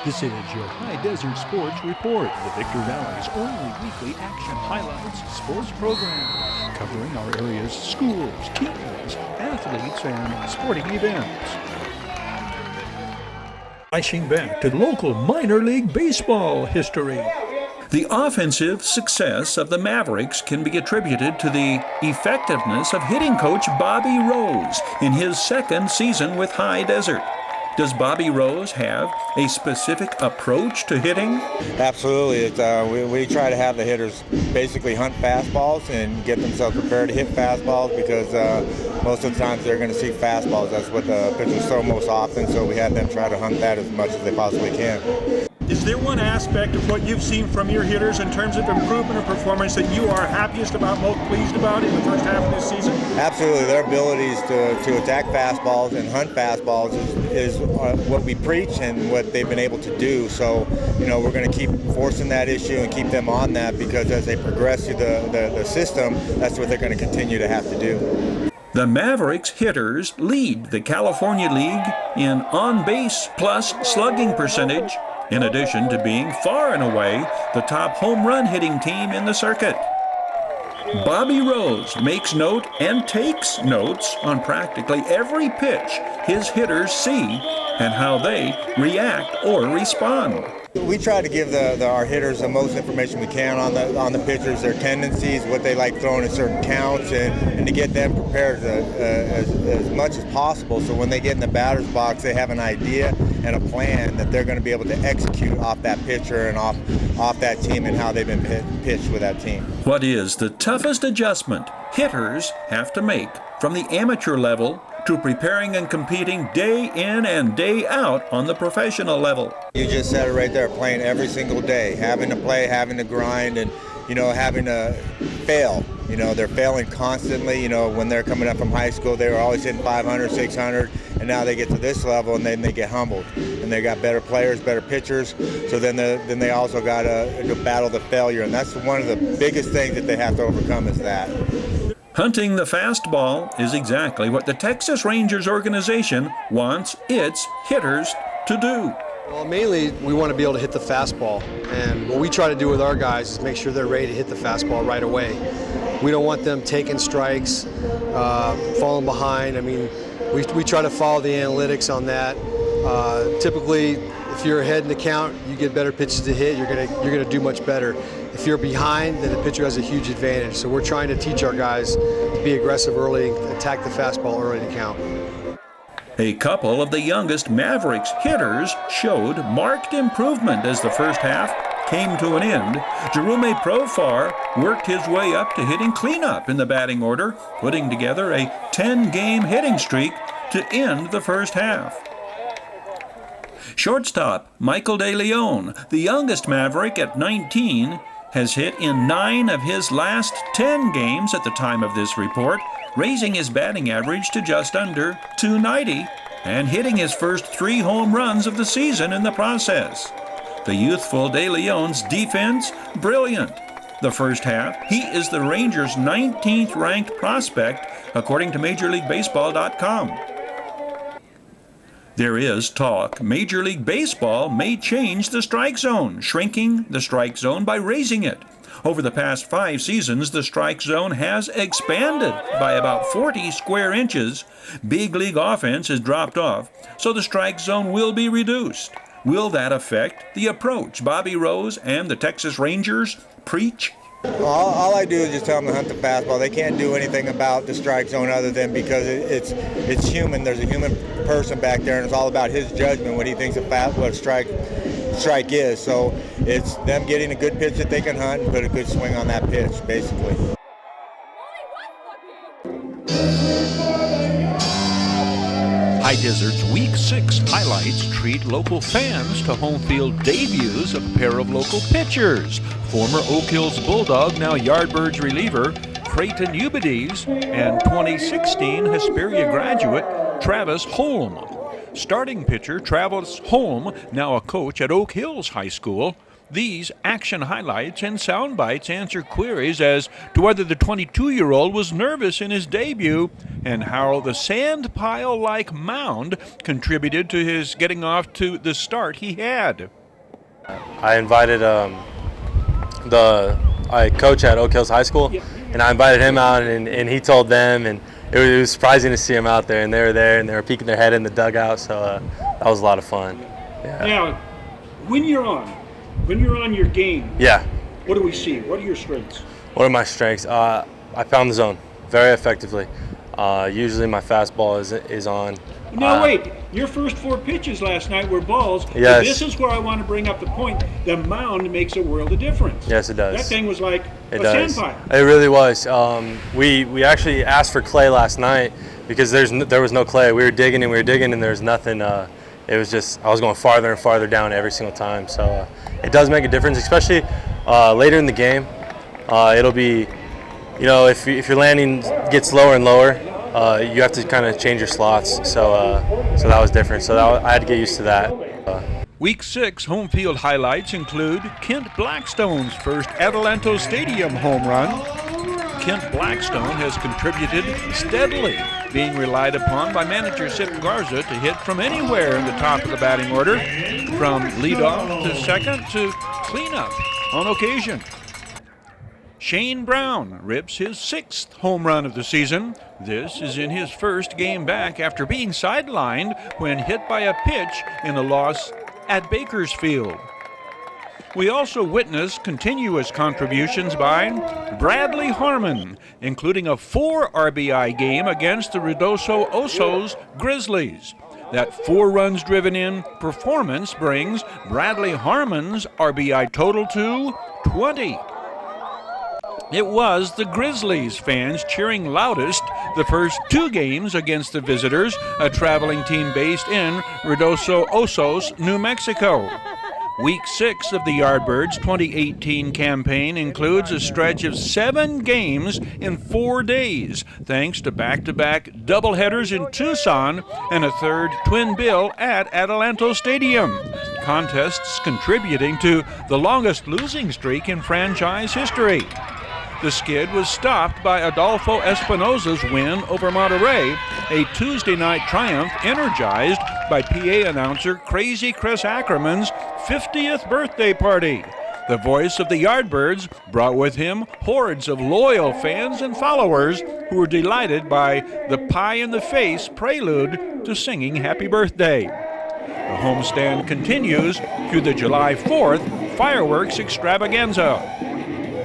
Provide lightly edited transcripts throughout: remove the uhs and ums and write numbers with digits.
This is your Hdsr Sports Report, the Victor Valley's only weekly action highlights sports program, covering our area's schools, teams, athletes, and sporting events. Flashing back to local minor league baseball history. The offensive success of the Mavericks can be attributed to the effectiveness of hitting coach Bobby Rose in his second season with Hdsr. Does Bobby Rose have a specific approach to hitting? Absolutely. We try to have the hitters basically hunt fastballs and get themselves prepared to hit fastballs because most of the times they're going to see fastballs. That's what the pitchers throw most often, so we have them try to hunt that as much as they possibly can. Is there one aspect of what you've seen from your hitters in terms of improvement or performance that you are happiest about, most pleased about in the first half of this season? Absolutely. Their abilities to attack fastballs and hunt fastballs is what we preach and what they've been able to do. So, we're going to keep forcing that issue and keep them on that because as they progress through the system, that's what they're going to continue to have to do. The Mavericks hitters lead the California League in on-base plus slugging percentage, in addition to being far and away the top home run hitting team in the circuit. Bobby Rose makes note and takes notes on practically every pitch his hitters see and how they react or respond. We try to give our hitters the most information we can on the pitchers, their tendencies, what they like throwing at certain counts, and to get them prepared as much as possible so when they get in the batter's box they have an idea and a plan that they're going to be able to execute off that pitcher and off that team and how they've been pitched with that team. What is the toughest adjustment hitters have to make from the amateur level to preparing and competing day in and day out on the professional level? You just said it right there, playing every single day, having to play, having to grind, and having to fail. They're failing constantly. When they're coming up from high school, they were always hitting 500, 600, and now they get to this level and then they get humbled. And they got better players, better pitchers, so then they also got to battle the failure, and that's one of the biggest things that they have to overcome is that. Hunting the fastball is exactly what the Texas Rangers organization wants its hitters to do. Well, mainly we want to be able to hit the fastball, and what we try to do with our guys is make sure they're ready to hit the fastball right away. We don't want them taking strikes, falling behind. I mean, we try to follow the analytics on that. Typically, if you're ahead in the count, you get better pitches to hit, you're gonna do much better. If you're behind, then the pitcher has a huge advantage. So we're trying to teach our guys to be aggressive early, attack the fastball early in the count. A couple of the youngest Mavericks hitters showed marked improvement as the first half came to an end. Jerome Profar worked his way up to hitting cleanup in the batting order, putting together a 10-game hitting streak to end the first half. Shortstop Michael De Leon, the youngest Maverick at 19, has hit in 9 of his last 10 games at the time of this report, raising his batting average to just under .290 and hitting his first 3 home runs of the season in the process. The youthful De Leon's defense, brilliant. The first half, he is the Rangers' 19th ranked prospect, according to MajorLeagueBaseball.com. There is talk Major League Baseball may change the strike zone, shrinking the strike zone by raising it. Over the past 5 seasons, the strike zone has expanded by about 40 square inches. Big league offense has dropped off, so the strike zone will be reduced. Will that affect the approach Bobby Rose and the Texas Rangers preach? All I do is just tell them to hunt the fastball. They can't do anything about the strike zone other than because it's human. There's a human person back there, and it's all about his judgment, what he thinks what a strike is. So it's them getting a good pitch that they can hunt and put a good swing on that pitch, basically. Hdsr's Week 6 highlights treat local fans to home field debuts of a pair of local pitchers. Former Oak Hills Bulldog, now Yardbirds reliever, Creighton Eubides, and 2016 Hesperia graduate, Travis Holm. Starting pitcher Travis Holm, now a coach at Oak Hills High School, These action highlights and sound bites answer queries as to whether the 22-year-old was nervous in his debut and how the sand pile-like mound contributed to his getting off to the start he had. I invited I coach at Oak Hills High School, and I invited him out, and he told them, and it was surprising to see him out there, and they were there, and they were peeking their head in the dugout, so that was a lot of fun. Yeah. Now, when you're on your game, what do we see? What are your strengths? What are my strengths? I pound the zone very effectively. Usually my fastball is on. Now wait, your first 4 pitches last night were balls. Yes. But this is where I want to bring up the point. The mound makes a world of difference. Yes, it does. That thing was like a sand pile. It really was. We actually asked for clay last night because there was no clay. We were digging and there was nothing. It was just I was going farther and farther down every single time. So it does make a difference, especially later in the game. It'll be, if your landing gets lower and lower, you have to kind of change your slots. So that was different. So I had to get used to that. Week 6 home field highlights include Kent Blackstone's first Adelanto Stadium home run. Kent Blackstone has contributed steadily, being relied upon by manager Sip Garza to hit from anywhere in the top of the batting order, from leadoff to second to cleanup on occasion. Shane Brown rips his 6th home run of the season. This is in his first game back after being sidelined when hit by a pitch in a loss at Bakersfield. We also witness continuous contributions by Bradley Harmon, including a 4 RBI game against the Ruidoso Osos Grizzlies. That 4 runs driven in performance brings Bradley Harmon's RBI total to 20. It was the Grizzlies fans cheering loudest the first 2 games against the visitors, a traveling team based in Ruidoso Osos, New Mexico. Week 6 of the Yardbirds 2018 campaign includes a stretch of 7 games in 4 days, thanks to back-to-back doubleheaders in Tucson and a 3rd twin bill at Adelanto Stadium. Contests contributing to the longest losing streak in franchise history. The skid was stopped by Adolfo Espinosa's win over Monterey, a Tuesday night triumph energized by PA announcer Crazy Chris Ackerman's 50th birthday party. The voice of the Yardbirds brought with him hordes of loyal fans and followers who were delighted by the pie-in-the-face prelude to singing Happy Birthday. The homestand continues through the July 4th fireworks extravaganza.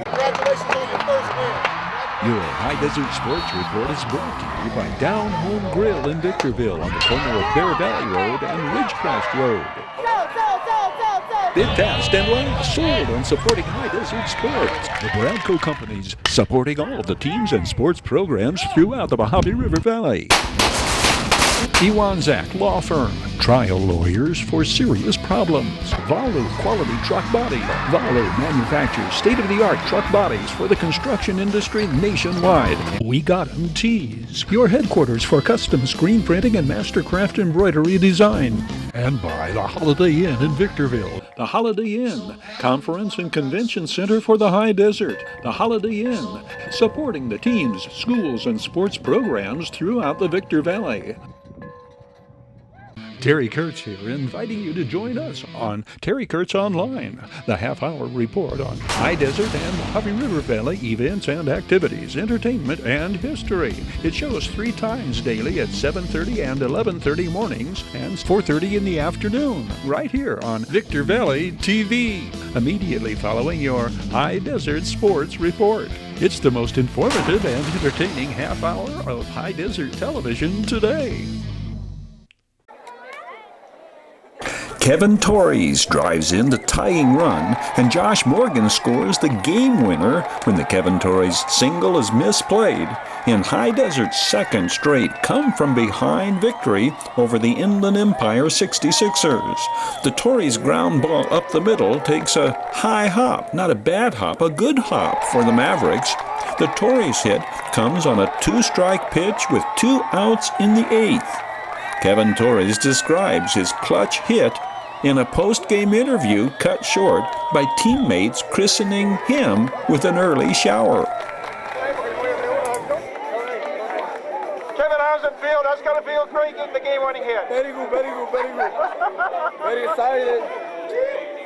Congratulations on your first win. Your High Desert Sports Report is brought to you by Down Home Grill in Victorville on the corner of Bear Valley Road and Ridgecrest Road. Bid fast and last, sold on supporting High Desert Sports. The Bradco Companies supporting all of the teams and sports programs throughout the Mojave River Valley. Iwanzak Law Firm, trial lawyers for serious problems. Valu Quality Truck Body. Valu manufactures state-of-the-art truck bodies for the construction industry nationwide. We Got 'em Tees, your headquarters for custom screen printing and mastercraft embroidery design. And by the Holiday Inn in Victorville. The Holiday Inn, conference and convention center for the High Desert. The Holiday Inn, supporting the teams, schools, and sports programs throughout the Victor Valley. Terry Kurtz here, inviting you to join us on Terry Kurtz Online, the half-hour report on High Desert and Mojave River Valley events and activities, entertainment, and history. It shows 3 times daily at 7:30 and 11:30 mornings and 4:30 in the afternoon, right here on Victor Valley TV, immediately following your High Desert Sports Report. It's the most informative and entertaining half-hour of High Desert television today. Kevin Torres drives in the tying run, and Josh Morgan scores the game winner when the Kevin Torres single is misplayed in High Desert's second straight come-from-behind victory over the Inland Empire 66ers. The Torres ground ball up the middle takes a high hop, not a bad hop, a good hop for the Mavericks. The Torres hit comes on a 2-strike pitch with 2 outs in the 8th. Kevin Torres describes his clutch hit in a post-game interview cut short by teammates christening him with an early shower. Kevin, how's it feel? That's got to feel great getting the game-winning hit. Very good, very good, very good. Very excited.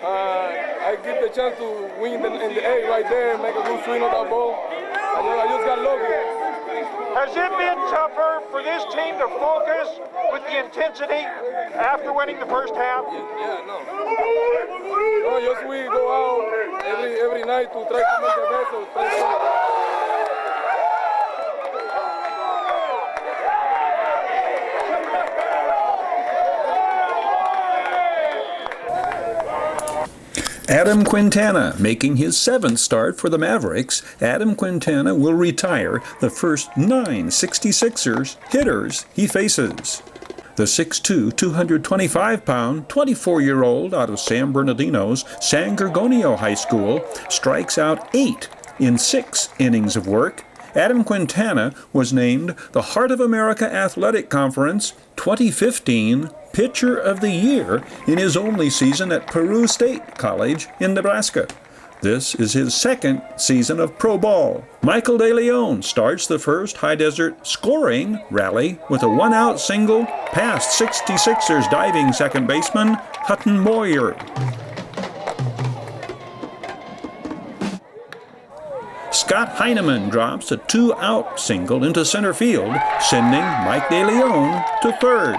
I get the chance to win in the eight right there and make a good swing on that ball. I just got lucky. Has it been tougher for this team to focus with the intensity after winning the first half? Yeah, no. No, just we go out every night to try to make the best of it. Adam Quintana making his 7th start for the Mavericks. Adam Quintana will retire the first 9 66ers hitters he faces. The 6'2", 225-pound, 24-year-old out of San Bernardino's San Gorgonio High School strikes out 8 in 6 innings of work. Adam Quintana was named the Heart of America Athletic Conference 2015 Pitcher of the Year in his only season at Peru State College in Nebraska. This is his 2nd season of pro ball. Michael De Leon starts the first High Desert scoring rally with a 1-out single past 66ers diving second baseman Hutton Moyer. Scott Heineman drops a 2-out single into center field, sending Mike De Leon to third.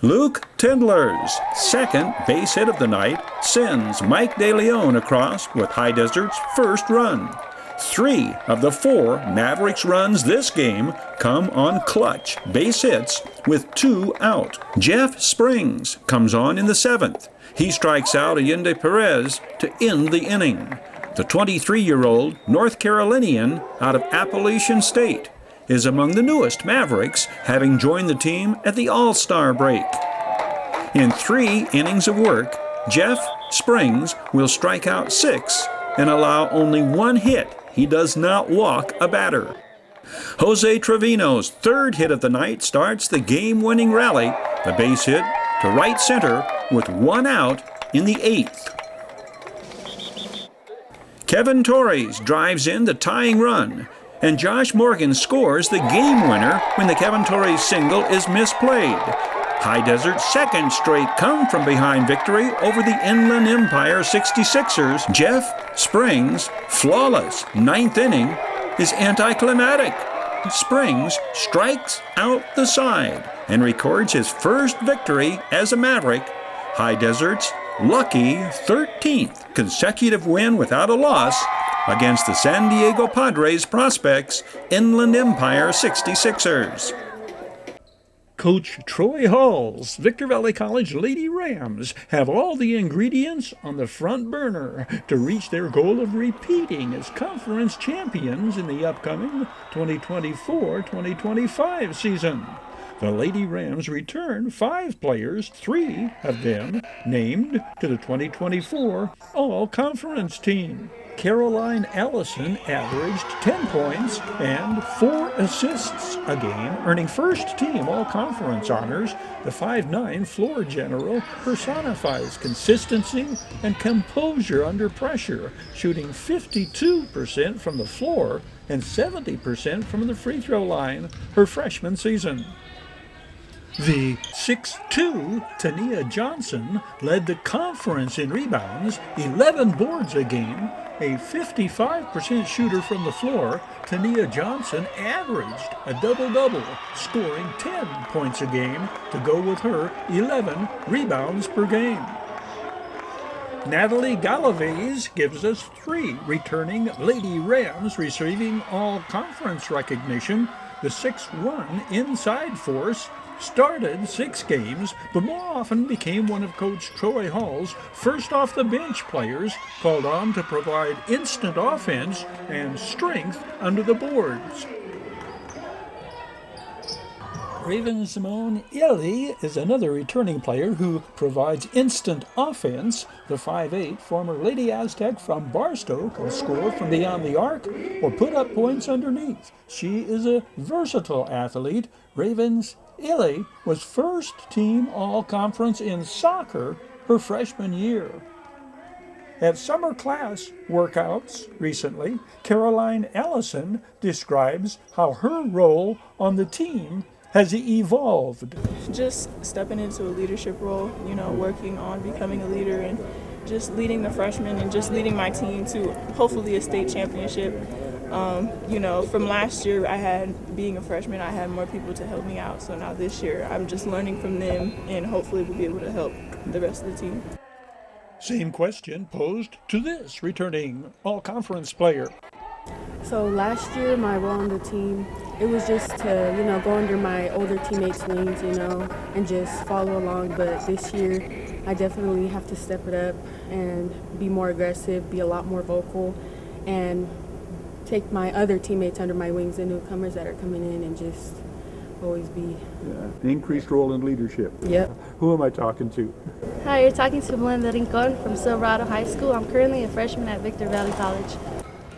Luke Tendler's 2nd base hit of the night sends Mike De Leon across with High Desert's first run. 3 of the 4 Mavericks runs this game come on clutch base hits with 2 out. Jeff Springs comes on in the 7th. He strikes out Allende Perez to end the inning. The 23-year-old North Carolinian out of Appalachian State is among the newest Mavericks, having joined the team at the All-Star break. In 3 innings of work, Jeff Springs will strike out 6 and allow only 1 hit. He does not walk a batter. Jose Trevino's 3rd hit of the night starts the game-winning rally, the base hit to right center with 1 out in the 8th. Kevin Torres drives in the tying run, and Josh Morgan scores the game winner when the Kevin Torres single is misplayed. High Desert's 2nd straight come-from-behind victory over the Inland Empire 66ers. Jeff Springs' flawless 9th inning is anticlimactic. Springs strikes out the side and records his first victory as a Maverick. High Desert's lucky 13th consecutive win without a loss against the San Diego Padres prospects Inland Empire 66ers. Coach Troy Hall's Victor Valley College Lady Rams have all the ingredients on the front burner to reach their goal of repeating as conference champions in the upcoming 2024-2025 season. The Lady Rams return 5 players, 3 of them named to the 2024 All-Conference team. Caroline Allison averaged 10 points and 4 assists a game, earning first-team All-Conference honors. The 5'9" floor general personifies consistency and composure under pressure, shooting 52% from the floor and 70% from the free throw line her freshman season. The 6'2" Tania Johnson led the conference in rebounds, 11 boards a game. A 55% shooter from the floor, Tania Johnson averaged a double-double, scoring 10 points a game to go with her 11 rebounds per game. Natalie Galaviz gives us 3 returning Lady Rams receiving all-conference recognition. The 6'1" inside force started 6 games, but more often became one of Coach Troy Hall's first off-the-bench players, called on to provide instant offense and strength under the boards. Raven Simone Illy is another returning player who provides instant offense. The 5'8" former Lady Aztec from Barstow can score from beyond the arc or put up points underneath. She is a versatile athlete. Ravens Illy was first team all-conference in soccer her freshman year. At summer class workouts recently, Caroline Ellison describes how her role on the team has evolved. Just stepping into a leadership role, working on becoming a leader and just leading the freshmen and just leading my team to hopefully a state championship. From last year, being a freshman, I had more people to help me out. So now this year, I'm just learning from them and hopefully we'll be able to help the rest of the team. Same question posed to this returning all-conference player. So last year, my role on the team, it was just to, go under my older teammates' wings, and just follow along. But this year, I definitely have to step it up and be more aggressive, be a lot more vocal, and take my other teammates under my wings, the newcomers that are coming in, and just always be. Yeah, increased role in leadership. Yep. Who am I talking to? Hi, you're talking to Belinda Rincon from Silverado High School. I'm currently a freshman at Victor Valley College.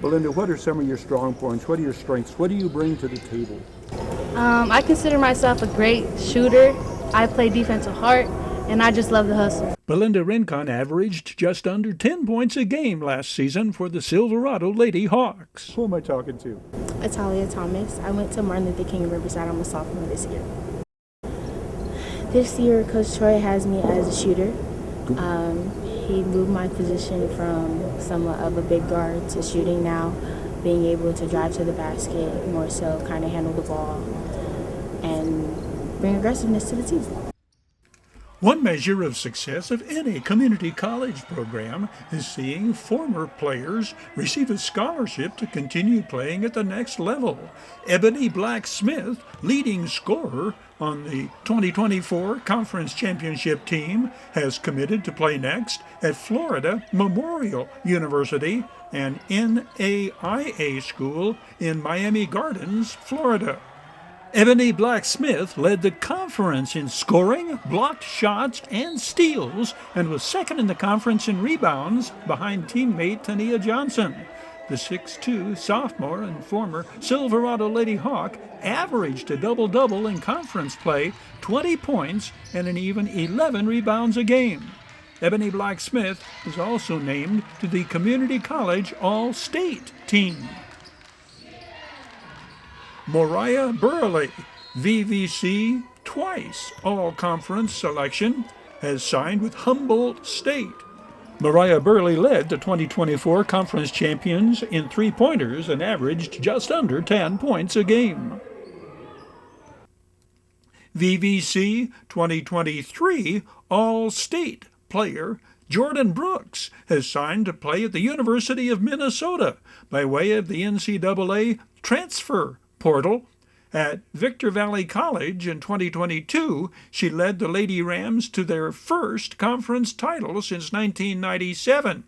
Belinda, what are some of your strong points? What are your strengths? What do you bring to the table? I consider myself a great shooter. I play defensive heart, and I just love the hustle. Belinda Rincon averaged just under 10 points a game last season for the Silverado Lady Hawks. Who am I talking to? Atalia Thomas. I went to Martin Luther King in Riverside. I'm a sophomore this year. This year, Coach Troy has me as a shooter. He moved my position from somewhat of a big guard to shooting now, being able to drive to the basket, more so kind of handle the ball, and bring aggressiveness to the team. One measure of success of any community college program is seeing former players receive a scholarship to continue playing at the next level. Ebony Black-Smith, leading scorer on the 2024 Conference Championship team, has committed to play next at Florida Memorial University, an NAIA school in Miami Gardens, Florida. Ebony Black-Smith led the conference in scoring, blocked shots, and steals, and was second in the conference in rebounds behind teammate Tania Johnson. The 6'2" sophomore and former Silverado Lady Hawk averaged a double-double in conference play, 20 points, and an even 11 rebounds a game. Ebony Black-Smith was also named to the Community College All-State team. Moriah Burley, VVC twice all-conference selection, has signed with Humboldt State. Moriah Burley led the 2024 conference champions in three-pointers and averaged just under 10 points a game. VVC 2023 All-State player Jordan Brooks has signed to play at the University of Minnesota by way of the NCAA transfer portal. At Victor Valley College in 2022, she led the Lady Rams to their first conference title since 1997.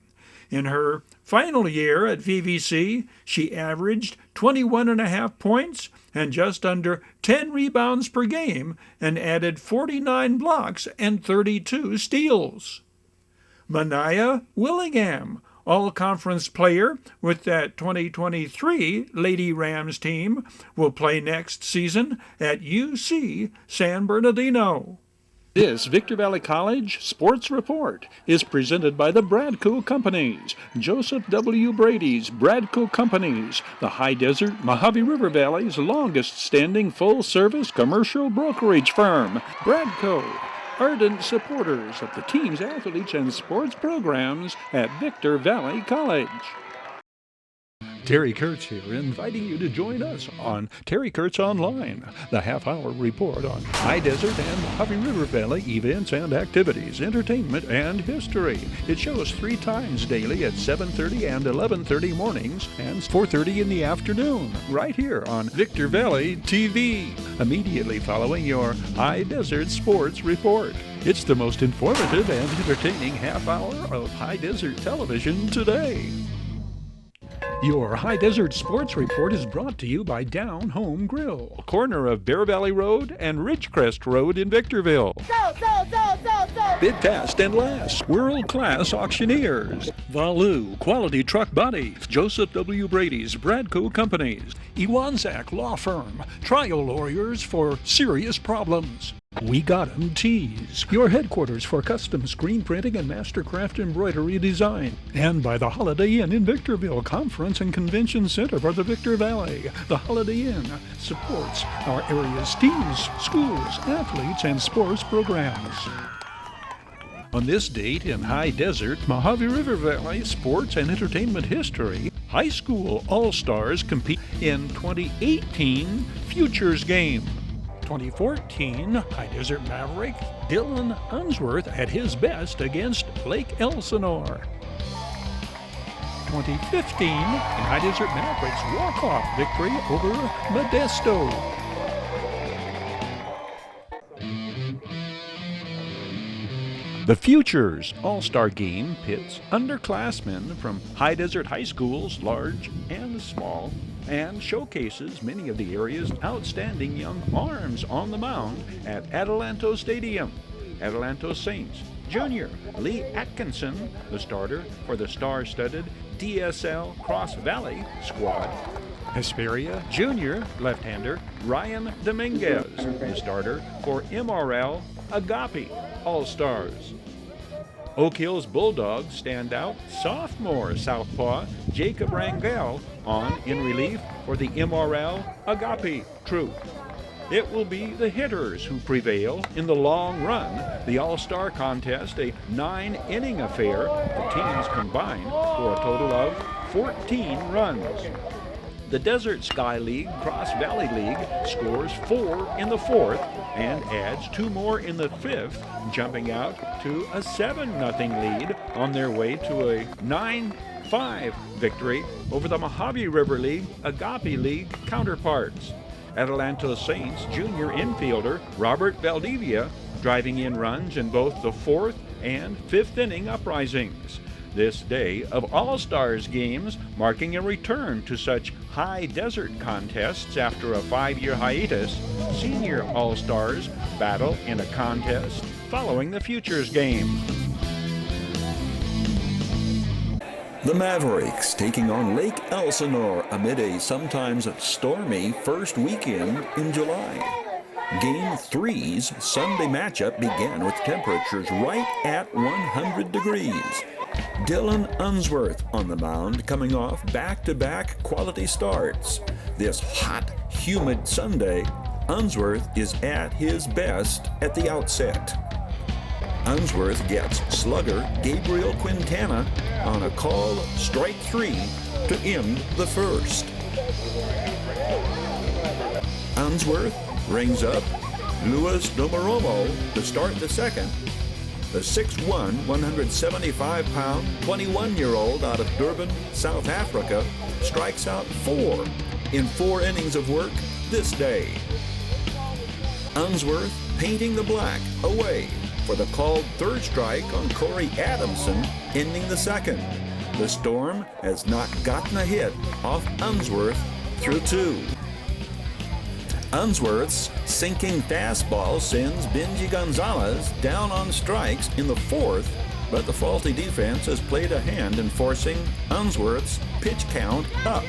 In her final year at VVC, she averaged 21.5 points and just under 10 rebounds per game and added 49 blocks and 32 steals. Mania Willingham, all-conference player with that 2023 Lady Rams team, will play next season at UC San Bernardino. This Victor Valley College Sports Report is presented by the Bradco Companies, Joseph W. Brady's Bradco Companies, the High Desert Mojave River Valley's longest-standing full-service commercial brokerage firm. Bradco, ardent supporters of the team's athletes and sports programs at Victor Valley College. Terry Kurtz here, inviting you to join us on Terry Kurtz Online, the half-hour report on High Desert and Mojave River Valley events and activities, entertainment, and history. It shows 3 times daily at 7:30 and 11:30 mornings and 4:30 in the afternoon, right here on Victor Valley TV, immediately following your High Desert Sports Report. It's the most informative and entertaining half-hour of High Desert television today. Your High Desert Sports Report is brought to you by Down Home Grill, corner of Bear Valley Road and Ridgecrest Road in Victorville. So, bid fast and last. World-class auctioneers. Valu Quality Truck Bodies. Joseph W. Brady's Bradco Companies. Iwanzak Law Firm. Trial lawyers for serious problems. We Got 'em Tees, your headquarters for custom screen printing and mastercraft embroidery design. And by the Holiday Inn in Victorville, Conference and Convention Center for the Victor Valley. The Holiday Inn supports our area's teams, schools, athletes, and sports programs. On this date in high desert, Mojave River Valley sports and entertainment history, high school all-stars compete in 2018 Futures Game. 2014 High Desert Maverick Dylan Unsworth at his best against Lake Elsinore. 2015 High Desert Mavericks walk-off victory over Modesto. The Futures All-Star Game pits underclassmen from High Desert High Schools, large and small, and showcases many of the area's outstanding young arms on the mound at Adelanto Stadium. Adelanto Saints Jr. Lee Atkinson, the starter for the star-studded DSL Cross Valley squad. Hesperia Jr. left-hander Ryan Dominguez, the starter for MRL Agape All-Stars. Oak Hills Bulldogs standout sophomore southpaw Jacob Rangel on in relief for the MRL Agape troop. It will be the hitters who prevail in the long run. The All-Star contest, a 9-inning affair. The teams combine for a total of 14 runs. The Desert Sky League Cross Valley League scores 4 in the 4th and adds 2 more in the 5th, jumping out to a 7-0 lead on their way to a 9-5 victory over the Mojave River League Agape League counterparts. Adelanto Saints junior infielder Robert Valdivia driving in runs in both the 4th and 5th inning uprisings. This day of All-Stars games marking a return to such high desert contests after a 5-year hiatus, senior All-Stars battle in a contest following the Futures Game. The Mavericks taking on Lake Elsinore amid a sometimes stormy first weekend in July. Game 3's Sunday matchup began with temperatures right at 100 degrees. Dylan Unsworth on the mound, coming off back-to-back quality starts. This hot, humid Sunday, Unsworth is at his best at the outset. Unsworth gets slugger Gabriel Quintana on a called strike 3 to end the first. Unsworth rings up Luis Domoromo to start the second. The 6'1", 175-pound, 21-year-old out of Durban, South Africa, strikes out 4 in 4 innings of work this day. Unsworth painting the black away for the called third strike on Corey Adamson, ending the second. The Storm has not gotten a hit off Unsworth through 2. Unsworth's sinking fastball sends Benji Gonzalez down on strikes in the 4th, but the faulty defense has played a hand in forcing Unsworth's pitch count up.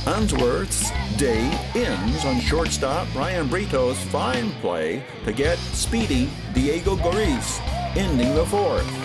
Unsworth's day ends on shortstop Ryan Brito's fine play to get speedy Diego Goris, ending the 4th.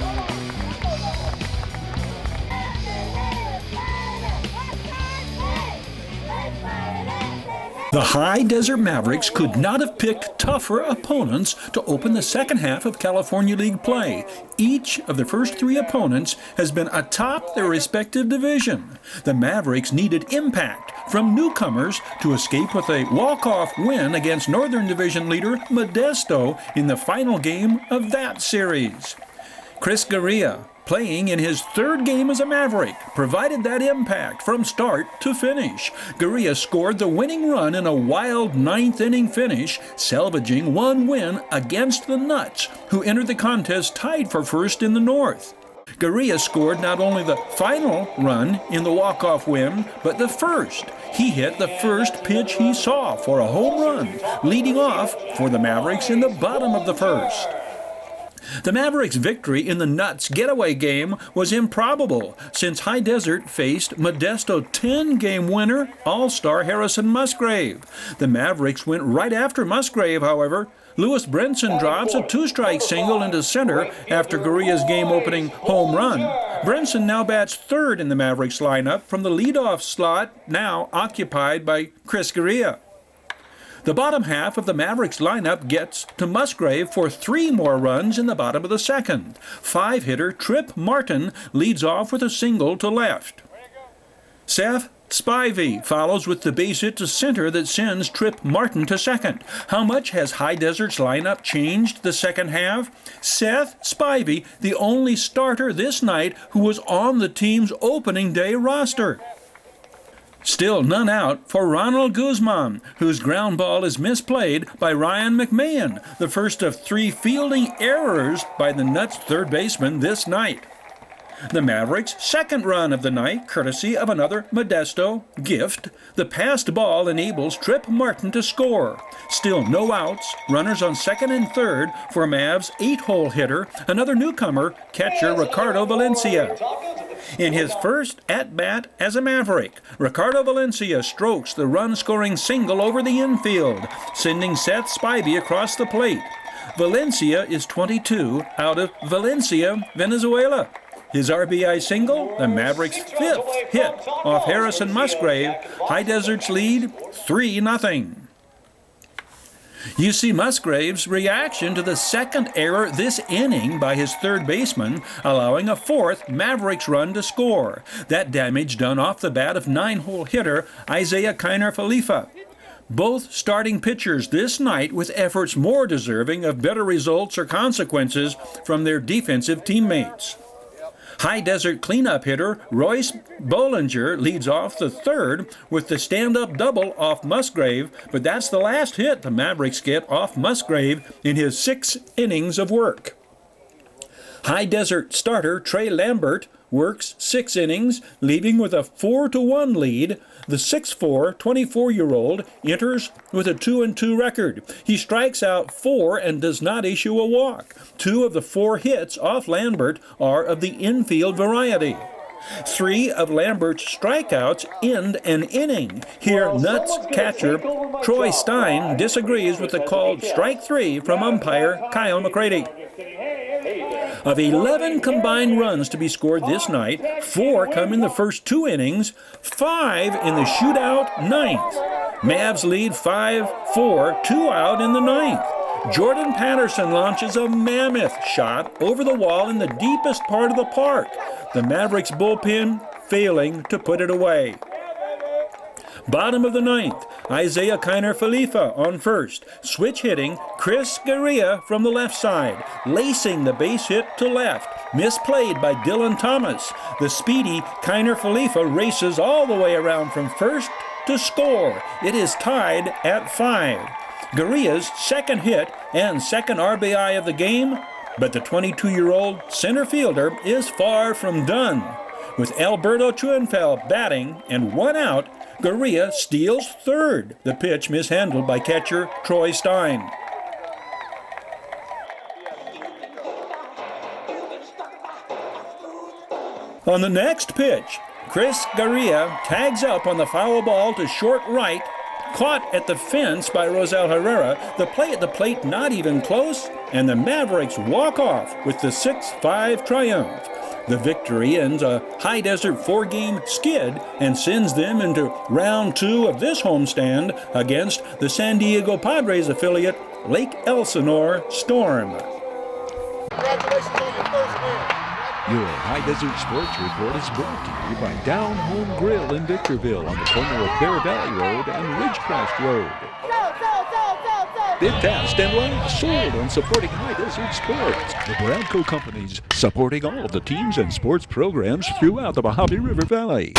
The High Desert Mavericks could not have picked tougher opponents to open the second half of California League play. Each of the first 3 opponents has been atop their respective division. The Mavericks needed impact from newcomers to escape with a walk-off win against Northern Division leader Modesto in the final game of that series. Chris Garcia, playing in his 3rd game as a Maverick, provided that impact from start to finish. Garcia scored the winning run in a wild 9th inning finish, salvaging 1 win against the Nuts, who entered the contest tied for first in the North. Garcia scored not only the final run in the walk-off win, but the first. He hit the first pitch he saw for a home run, leading off for the Mavericks in the bottom of the 1st. The Mavericks' victory in the Nuts getaway game was improbable since High Desert faced Modesto 10-game winner All-Star Harrison Musgrave. The Mavericks went right after Musgrave, however. Lewis Brenson drops a two-strike single into center after Gurria's game-opening home run. Brenson now bats third in the Mavericks lineup from the leadoff slot now occupied by Chris Gurria. The bottom half of the Mavericks lineup gets to Musgrave for 3 more runs in the bottom of the second. 5-hitter Trip Martin leads off with a single to left. Seth Spivey follows with the base hit to center that sends Trip Martin to second. How much has High Desert's lineup changed the second half? Seth Spivey, the only starter this night who was on the team's opening day roster. Still none out for Ronald Guzman, whose ground ball is misplayed by Ryan McMahon, the first of 3 fielding errors by the Nuts third baseman this night. The Mavericks' second run of the night, courtesy of another Modesto gift. The passed ball enables Trip Martin to score. Still no outs, runners on second and third for Mavs' 8-hole hitter, another newcomer, catcher Ricardo Valencia. In his first at-bat as a Maverick, Ricardo Valencia strokes the run-scoring single over the infield, sending Seth Spivey across the plate. Valencia is 22 out of Valencia, Venezuela. His RBI single, the Mavericks' 5th hit off Harrison Musgrave. High Desert's lead, 3-0. You see Musgrave's reaction to the second error this inning by his third baseman, allowing a 4th Mavericks run to score. That damage done off the bat of 9-hole hitter Isaiah Kiner-Falefa. Both starting pitchers this night with efforts more deserving of better results or consequences from their defensive teammates. High Desert cleanup hitter Royce Bollinger leads off the third with the stand-up double off Musgrave, but that's the last hit the Mavericks get off Musgrave in his 6 innings of work. High Desert starter Trey Lambert works 6 innings, leaving with a 4-1 lead. The 6'4", 24-year-old enters with a 2-2 record. He strikes out 4 and does not issue a walk. 2 of the 4 hits off Lambert are of the infield variety. 3 of Lambert's strikeouts end an inning. Here, Nuts catcher Troy Stein disagrees with the called strike 3 from umpire Kyle McCready. Of 11 combined runs to be scored this night, 4 come in the first 2 innings, 5 in the shootout 9th. Mavs lead 5-4, 2 out in the 9th. Jordan Patterson launches a mammoth shot over the wall in the deepest part of the park. The Mavericks bullpen failing to put it away. Bottom of the 9th, Isaiah Kiner-Falefa on first. Switch hitting Chris Gurria from the left side, lacing the base hit to left. Misplayed by Dylan Thomas. The speedy Kiner-Falefa races all the way around from first to score. It is tied at 5. Gurria's second hit and second RBI of the game, but the 22-year-old center fielder is far from done. With Alberto Chuenfeld batting and 1 out, Gurria steals third. The pitch mishandled by catcher Troy Stein. On the next pitch, Chris Gurria tags up on the foul ball to short right, caught at the fence by Rosel Herrera. The play at the plate not even close, and the Mavericks walk off with the 6-5 triumph. The victory ends a High Desert 4-game skid and sends them into round 2 of this homestand against the San Diego Padres affiliate Lake Elsinore Storm. Congratulations on your first win. Your High Desert Sports Report is brought to you by Down Home Grill in Victorville on the corner of Bear Valley Road and Ridgecrest Road. Bid fast and last, sold on supporting High Desert Sports. The Bradco Companies, supporting all of the teams and sports programs throughout the Mojave River Valley.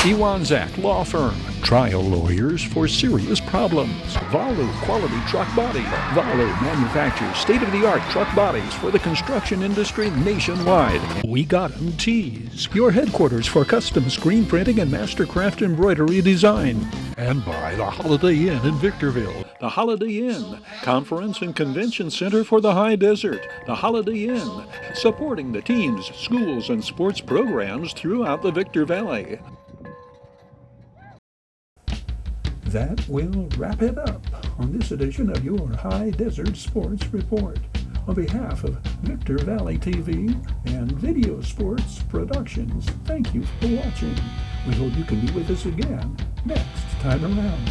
Iwanzak Law Firm, trial lawyers for serious problems. Valu Quality Truck Body. Valu manufactures state-of-the-art truck bodies for the construction industry nationwide. We Got 'em Tees, your headquarters for custom screen printing and mastercraft embroidery design. And by the Holiday Inn in Victorville. The Holiday Inn, Conference and Convention Center for the High Desert. The Holiday Inn, supporting the teams, schools, and sports programs throughout the Victor Valley. That will wrap it up on this edition of your High Desert Sports Report. On behalf of Victor Valley TV and Video Sports Productions, thank you for watching. We hope you can be with us again next time around.